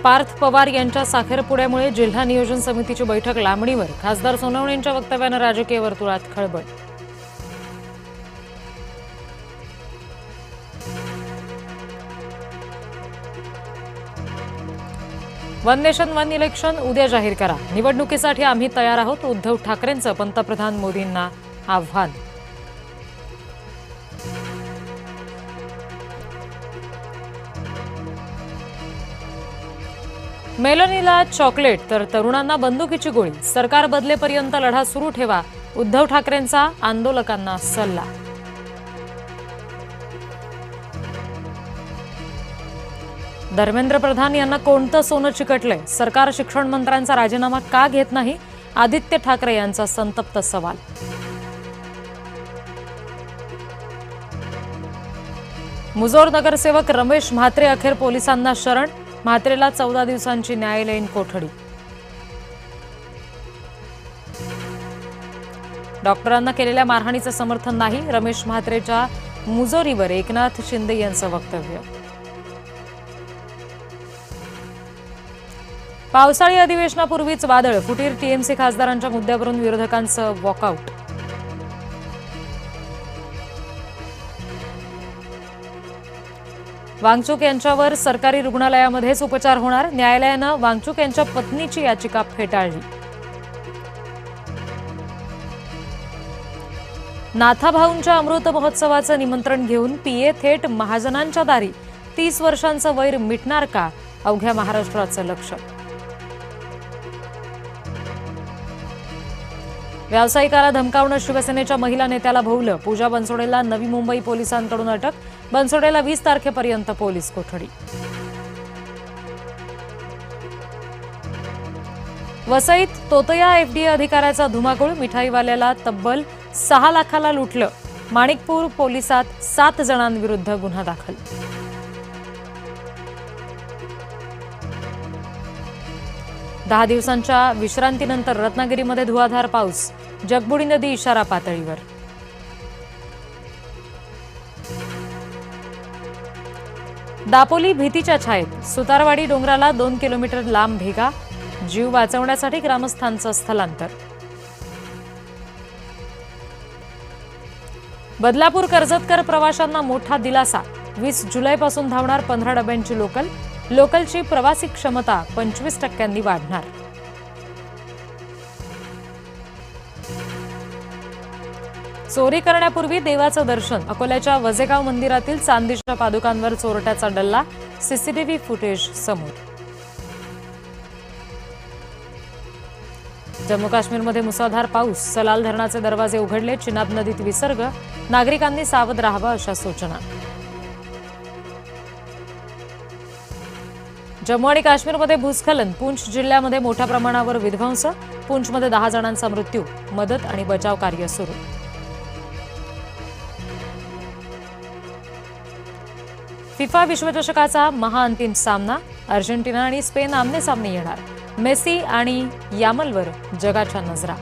पार्थ पवार यांच्या साखरपुड्यामुळे जिल्हा नियोजन समितीची बैठक लांबणीवर. खासदार सोनवणेंच्या वक्तव्यानं राजकीय वर्तुळात खळबळ. वन नेशन वन इलेक्शन उद्या जाहीर करा. निवडणुकीसाठी आम्ही तयार आहोत. उद्धव ठाकरेंचं पंतप्रधान मोदींना आव्हान. मेलनीला चॉकलेट तर तरुणांना बंदुकीची गोळी. सरकार बदलेपर्यंत लढा सुरू ठेवा. उद्धव ठाकरेंचा आंदोलकांना सल्ला. धर्मेंद्र प्रधान यांना कोणतं सोनं चिकटलंय? सरकार शिक्षण मंत्र्यांचा राजीनामा का घेत नाही? आदित्य ठाकरे यांचा संतप्त सवाल. मुजोर नगरसेवक रमेश म्हात्रे अखेर पोलिसांना शरण. म्हात्रेला 14 दिवसांची न्यायालयीन कोठडी. डॉक्टरांना केलेल्या मारहाणीचं समर्थन नाही. रमेश म्हात्रेच्या मुजोरीवर एकनाथ शिंदे यांचं वक्तव्य. पावसाळी अधिवेशनापूर्वीच वादळ. फुटीर टीएमसी खासदारांच्या मुद्द्यावरून विरोधकांचं वॉकआउट. वांगचुक यांच्यावर सरकारी रुग्णालयामध्येच उपचार होणार. न्यायालयानं वांगचुक यांच्या पत्नीची याचिका फेटाळली. नाथाभाऊंच्या अमृत महोत्सवाचं निमंत्रण घेऊन पीए थेट महाजनांच्या दारी. 30 वर्षांचं वैर मिटणार का? अवघ्या महाराष्ट्राचं लक्ष. व्यावसायिकाला धमकावणं. शिवसेनेच्या महिला नेत्याला भोवलं. पूजा बनसोडेला नवी मुंबई पोलिसांकडून अटक. बनसोडेला 20 तारखेपर्यंत पोलीस कोठडी. वसईत तोतया एफडीए अधिकाऱ्याचा धुमाकूळ. मिठाईवाल्याला तब्बल 6 लाखाला लुटलं. माणिकपूर पोलिसात 7 जणांविरुद्ध गुन्हा दाखल. दहा दिवसांच्या विश्रांतीनंतर रत्नागिरीमध्ये धुवाधार पाऊस. जगबुडी नदी इशारा पातळीवर. दापोली भीतीच्या छायेत. सुतारवाडी डोंगराला 2 किलोमीटर लांब भेगा. जीव वाचवण्यासाठी ग्रामस्थांचं स्थलांतर. बदलापूर कर्जतकर प्रवाशांना मोठा दिलासा. 20 जुलैपासून धावणार 15 डब्यांची लोकल. लोकलची प्रवासी क्षमता 25% वाढणार. चोरी करण्यापूर्वी देवाचं दर्शन. अकोल्याच्या वजेगाव मंदिरातील चांदीच्या पादुकांवर चोरट्याचा डल्ला. सीसीटीव्ही फुटेज समोर. जम्मू काश्मीरमध्ये मुसळधार पाऊस. सलाल धरणाचे दरवाजे उघडले. चिनाब नदीत विसर्ग. नागरिकांनी सावध राहावं अशा सूचना. जम्मू आणि काश्मीरमध्ये भूस्खलन. पूंछ जिल्ह्यामध्ये मोठ्या प्रमाणावर विध्वंस. पूंछमध्ये 10 जणांचा मृत्यू. मदत आणि बचाव कार्य सुरू. फिफा विश्वचषकाचा महाअंतिम सामना. अर्जेंटिना आणि स्पेन आमने सामने येणार. मेसी आणि यामलवर जगाच्या नजरा.